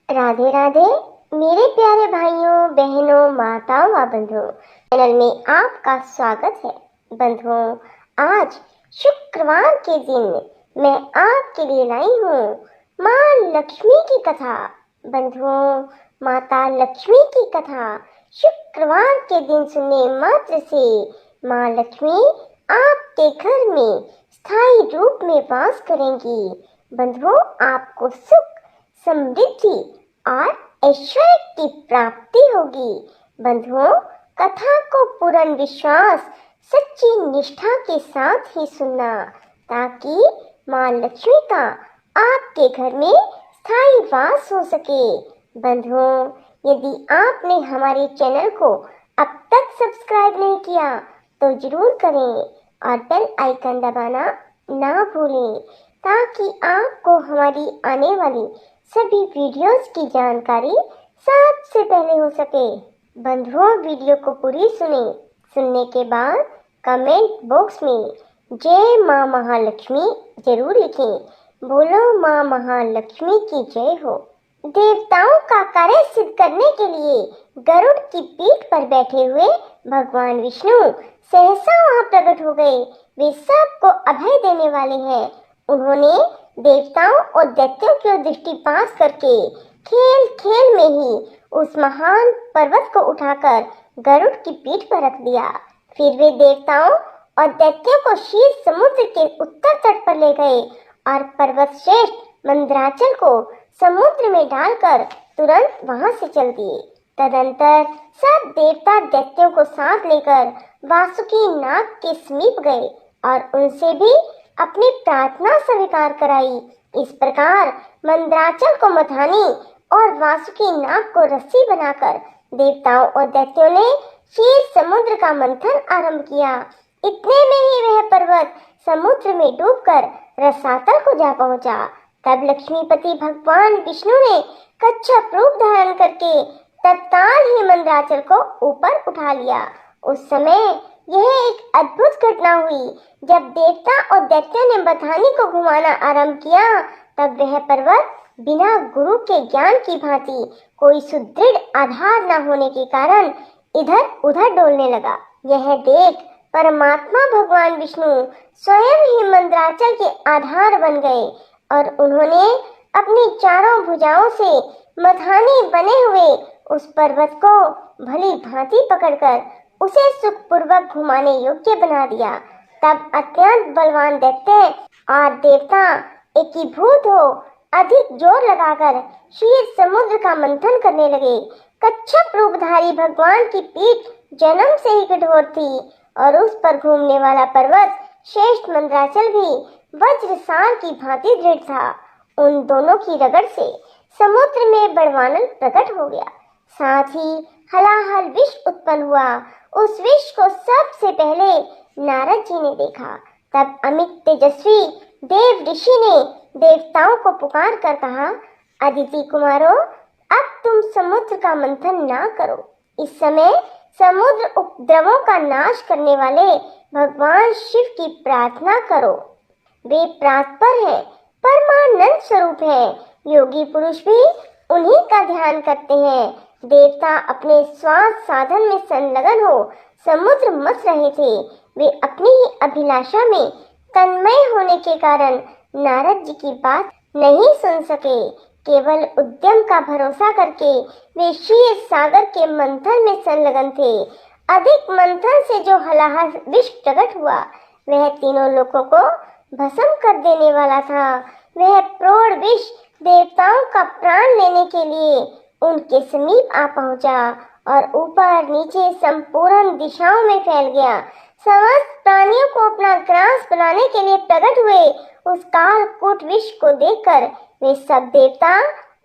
राधे राधे मेरे प्यारे भाइयों बहनों माताओं व बंधुओं, चैनल में आपका स्वागत है। बंधुओं, आज शुक्रवार के दिन मैं आपके लिए लाई हूँ माँ लक्ष्मी की कथा। बंधुओं, माता लक्ष्मी की कथा शुक्रवार के दिन सुनने मात्र से माँ लक्ष्मी आपके घर में स्थायी रूप में वास करेंगी। बंधुओं, आपको सुख, समृद्धि और ऐश्वर्य की प्राप्ति होगी। बंधुओं, कथा को पूर्ण विश्वास, सच्ची निष्ठा के साथ ही सुनना, ताकि माँ लक्ष्मी का आपके घर में स्थायी वास हो सके। बंधुओं, यदि आपने हमारे चैनल को अब तक सब्सक्राइब नहीं किया तो जरूर करें और बेल आइकन दबाना ना भूलें, ताकि आपको हमारी आने वाली सभी वीडियोस की जानकारी सबसे पहले हो सके। बंधुओं, वीडियो को पूरी सुनने के बाद कमेंट बॉक्स में जय माँ महालक्ष्मी जरूर लिखें। बोलो माँ महालक्ष्मी की जय हो। देवताओं का कार्य सिद्ध करने के लिए गरुड़ की पीठ पर बैठे हुए भगवान विष्णु सहसा वहां प्रकट हो गए। वे सबको अभय देने वाले हैं। उन्होंने देवताओं और दैत्यों की दृष्टि पास करके खेल खेल में ही उस महान पर्वत को उठाकर गरुड़ की पीठ पर रख दिया। फिर वे देवताओं और दैत्यों को शीर समुद्र के उत्तर तट पर ले गए और पर्वत श्रेष्ठ मंदराचल को समुद्र में डालकर तुरंत वहां से चल दिए। तदंतर सब देवता दैत्यों को साथ लेकर वासुकी नाग के समीप गए और उनसे भी अपनी प्रार्थना स्वीकार कराई। इस प्रकार मंदराचल को मथानी और वासुकी नाग को रस्सी बनाकर देवताओं और दैत्यों ने क्षीर समुद्र का मंथन आरंभ किया। इतने में ही वह पर्वत समुद्र में डूबकर रसातल को जा पहुंचा। तब लक्ष्मीपति भगवान विष्णु ने कच्छप रूप धारण करके तत्काल ही मंदराचल को ऊपर उठा लिया। उस समय यह एक अद्भुत घटना हुई। जब देवता और दैत्यों ने मथानी को घुमाना आरंभ किया, तब वह पर्वत बिना गुरु के ज्ञान की भांति कोई सुदृढ़ आधार न होने के कारण इधर उधर डोलने लगा। यह देख परमात्मा भगवान विष्णु स्वयं ही मंदराचल के आधार बन गए और उन्होंने अपनी चारों भुजाओं से मथानी बने हुए उस पर्वत को भली भांति पकड़कर उसे सुखपूर्वक घुमाने योग्य बना दिया। तब अत्यंत बलवान दैत्य और देवता एकीभूत हो अधिक जोर लगाकर क्षीर समुद्र का मंथन करने लगे। कच्छप रूपधारी भगवान की पीठ जन्म से ही कठोर थी और उस पर घूमने वाला पर्वत श्रेष्ठ मंदराचल भी वज्रसार की भांति दृढ़ था। उन दोनों की रगड़ से समुद्र में बड़वानल प्रकट हो गया। साथ ही हलाहल विष उत्पन्न हुआ। उस विष को सबसे पहले नारद जी ने देखा। तब अमित तेजस्वी देव ऋषि ने देवताओं को पुकार कर कहा, अदिति कुमारों, अब तुम समुद्र का मंथन ना करो। इस समय समुद्र उपद्रवों का नाश करने वाले भगवान शिव की प्रार्थना करो। वे प्रातपर हैं, परमानंद स्वरूप हैं। योगी पुरुष भी उन्हीं का ध्यान करते हैं। देवता अपने स्वार्थ साधन में संलग्न हो समुद्र मथ रहे थे। वे अपनी ही अभिलाषा में तन्मय होने के कारण नारद जी की बात नहीं सुन सके। केवल उद्यम का भरोसा करके वे क्षीर सागर के मंथन में संलग्न थे। अधिक मंथन से जो हलाहल विष प्रकट हुआ, वह तीनों लोगों को भस्म कर देने वाला था। वह प्रौढ़ विष देवताओं का प्राण लेने के लिए उनके समीप आ पहुंचा और ऊपर नीचे संपूर्ण दिशाओं में फैल गया। समस्त प्राणियों को अपना ग्रास बनाने के लिए प्रकट हुए उस कालकूट विष को देखकर वे सब देवता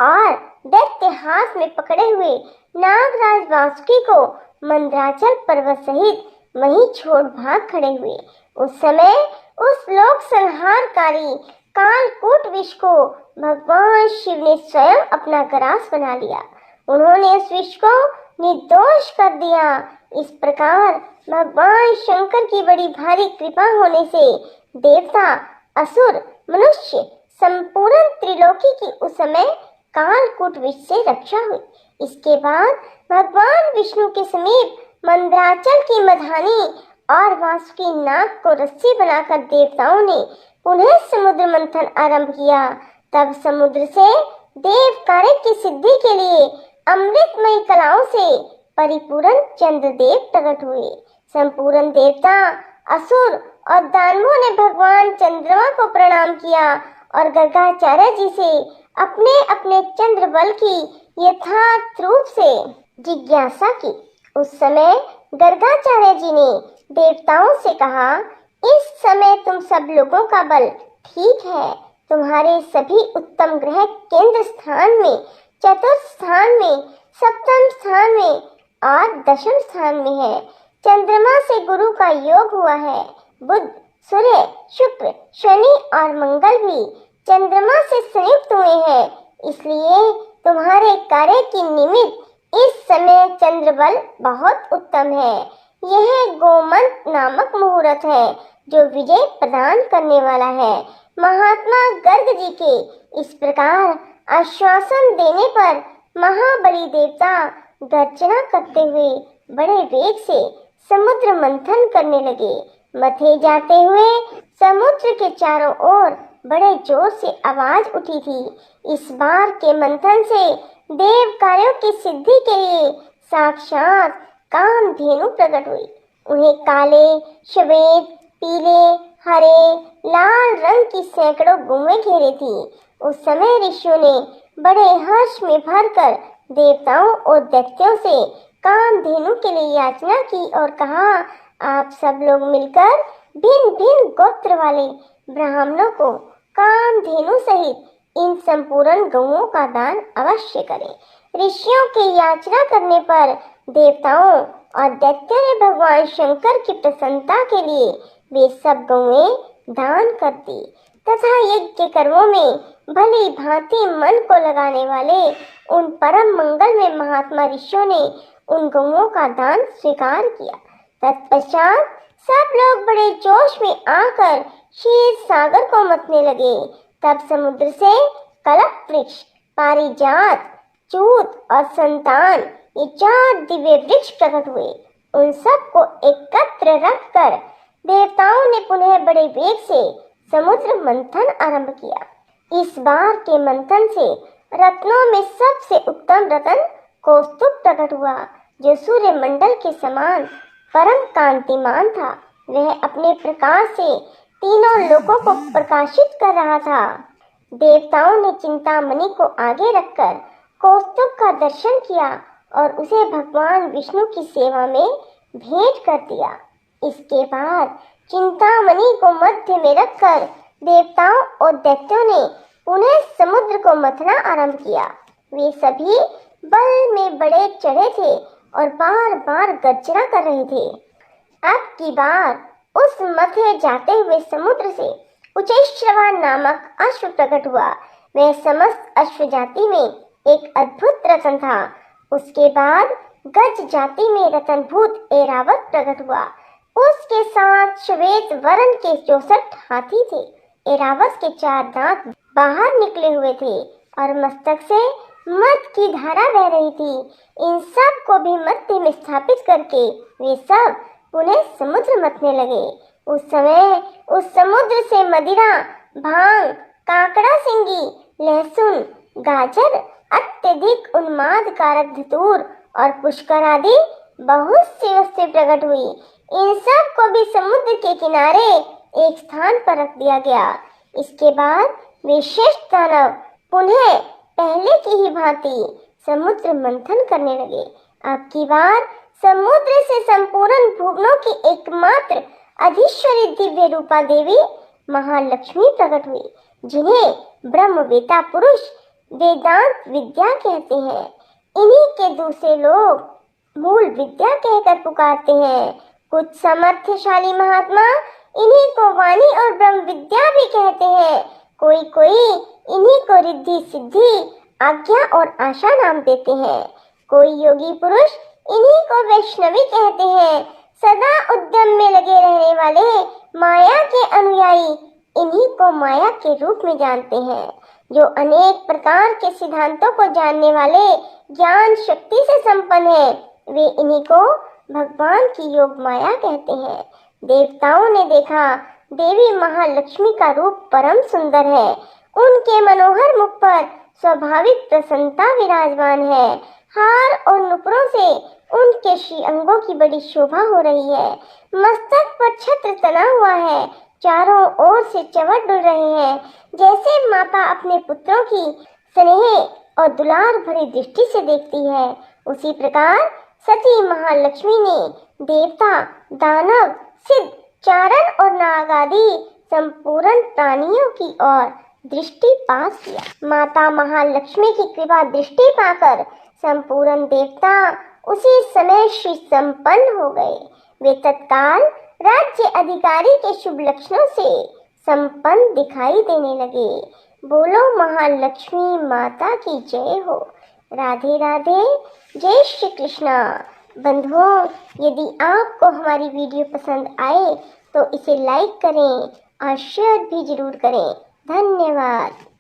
और दैत्य हाथ में पकड़े हुए नागराज वासुकी को मंदराचल पर्वत सहित वहीं छोड़ भाग खड़े हुए। उस समय उस लोक संहारकारी कालकूट विष को भगवान शिव ने स्वयं अपना ग्रास बना लिया। उन्होंने उस विष को निर्दोष कर दिया। इस प्रकार भगवान शंकर की बड़ी भारी कृपा होने से देवता, असुर, मनुष्य संपूर्ण त्रिलोकी की उस समय कालकूट विष से रक्षा हुई। इसके बाद भगवान विष्णु के समीप मंदराचल की मधानी और वासुकी नाग को रस्सी बनाकर देवताओं ने पुनः समुद्र मंथन आरंभ किया। तब समुद्र से देव कार्य की सिद्धि के लिए अमृतमयी कलाओं से परिपूर्ण चंद्रदेव प्रकट हुए। संपूर्ण देवता, असुर और दानवों ने भगवान चंद्रमा को प्रणाम किया और गर्गाचार्य जी से अपने अपने चंद्र बल की यथार्थ रूप से जिज्ञासा की। उस समय गर्गाचार्य जी ने देवताओं से कहा, इस समय तुम सब लोगों का बल ठीक है। तुम्हारे सभी उत्तम ग्रह केंद्र स्थान में, चतुर्थ स्थान में, सप्तम स्थान में और दशम स्थान में है। चंद्रमा से गुरु का योग हुआ है। बुध, सूर्य, शुक्र, शनि और मंगल भी चंद्रमा से संयुक्त हुए हैं। इसलिए तुम्हारे कार्य की निमित्त इस समय चंद्र बल बहुत उत्तम है। यह गोमंत नामक मुहूर्त है जो विजय प्रदान करने वाला है। महात्मा गर्ग जी के इस प्रकार आश्वासन देने पर महाबली देवता गर्जना करते हुए बड़े वेग से समुद्र मंथन करने लगे। मथे जाते हुए समुद्र के चारों ओर बड़े जोर से आवाज उठी थी। इस बार के मंथन से देव कार्यों की सिद्धि के लिए साक्षात कामधेनु प्रकट हुई। उन्हें काले, श्वेत, पीले, हरे, लाल रंग की सैकड़ों गुम्मे घेरे थी। उस समय ऋषियों ने बड़े हर्ष में भरकर देवताओं और दैत्यों से कामधेनु के लिए याचना की और कहा, आप सब लोग मिलकर भिन्न भिन्न गोत्र वाले ब्राह्मणों को कामधेनु सहित इन संपूर्ण गौओं का दान अवश्य करें। ऋषियों की याचना करने पर देवताओं और दैत्यों ने भगवान शंकर की प्रसन्नता के लिए वे सब गौएं दान कर दी तथा यज्ञ कर्मों में भली भांति मन को लगाने वाले उन परम मंगल में महात्मा ऋषियों ने उन गौओं का दान स्वीकार किया। तत्पश्चात सब लोग बड़े जोश में आकर क्षीर सागर को मतने लगे। तब समुद्र से कल्प वृक्ष, पारिजात, चूत और संतान, ये 4 दिव्य वृक्ष प्रकट हुए। उन सब को एकत्र रखकर देवताओं ने पुनः बड़े वेग से समुद्र मंथन आरंभ किया। इस बार के मंथन से रत्नों में सबसे उत्तम रत्न कौस्तुभ प्रकट हुआ, जो सूर्य मंडल के समान परम कांतिमान था। वह अपने प्रकाश से तीनों लोकों को प्रकाशित कर रहा था। देवताओं ने चिंतामणि को आगे रखकर कौस्तुभ का दर्शन किया और उसे भगवान विष्णु की सेवा में भेंट कर दिया। इसके बाद चिंतामणि को मध्य में रखकर देवताओं और दैत्यों ने पुनः समुद्र को मथना आरंभ किया। वे सभी बल में बड़े चढ़े थे और बार बार गर्जना कर रहे थे। अब की बार उस मथे जाते हुए समुद्र से उच्चैश्रवा नामक अश्व प्रकट हुआ। वह समस्त अश्व जाति में एक अद्भुत रतन था। उसके बाद गज जाति में रतनभूत ऐरावत प्रकट हुआ। उसके साथ श्वेत वर्ण के 64 हाथी थे। ऐरावत के 4 दांत बाहर निकले हुए थे और मस्तक से मद की धारा बह रही थी। इन सब को भी मध्य में स्थापित करके वे सब पुनः समुद्र मथने लगे। उस समय उस समुद्र से मदिरा, भांग, काकड़ा सिंगी, लहसुन, गाजर, अत्यधिक उन्माद कारक धतूर और पुष्कर आदि बहुत सी वस्तुएं प्रकट हुई। इन सब को भी समुद्र के किनारे एक स्थान पर रख दिया गया। इसके बाद वे श्रेष्ठ दानव पुनः पहले की ही भांति समुद्र मंथन करने लगे। अब की बार समुद्र से संपूर्ण भुवनों की एकमात्र अधीश्वरी दिव्य रूपा देवी महालक्ष्मी प्रकट हुई, जिन्हें ब्रह्मवेता पुरुष वेदांत विद्या कहते हैं। इन्हीं के दूसरे लोग मूल विद्या कहकर पुकारते हैं। कुछ सामर्थ्यशाली महात्मा इन्हीं को वाणी और ब्रह्म विद्या भी कहते हैं। कोई कोई इन्हीं को रिद्धि सिद्धि, आज्ञा और आशा नाम देते हैं। कोई योगी पुरुष इन्हीं को वैष्णवी कहते हैं। सदा उद्यम में लगे रहने वाले माया के अनुयायी इन्हीं को माया के रूप में जानते हैं। जो अनेक प्रकार के सिद्धांतों को जानने वाले ज्ञान शक्ति से संपन्न है, वे इन्हीं को भगवान की योग माया कहते हैं। देवताओं ने देखा, देवी महालक्ष्मी का रूप परम सुंदर है। उनके मनोहर मुख पर स्वाभाविक प्रसन्नता विराजमान है। हार और नुपुरों से उनके श्री अंगों की बड़ी शोभा हो रही है। मस्तक पर छत्र तना हुआ है। चारों ओर से चंवर डुल रहे हैं। जैसे माता अपने पुत्रों की स्नेह और दुलार भरी दृष्टि से देखती है, उसी प्रकार सती महालक्ष्मी ने देवता, दानव, सिद्ध, चारण और नाग आदि संपूर्ण प्राणियों की ओर दृष्टिपात किया। माता महालक्ष्मी की कृपा दृष्टि पाकर संपूर्ण देवता उसी समय श्री संपन्न हो गए। वे तत्काल राज्य अधिकारी के शुभ लक्षणों से संपन्न दिखाई देने लगे। बोलो महालक्ष्मी माता की जय हो। राधे राधे, जय श्री कृष्णा। बंधुओं, यदि आपको हमारी वीडियो पसंद आए तो इसे लाइक करें और शेयर भी जरूर करें। धन्यवाद।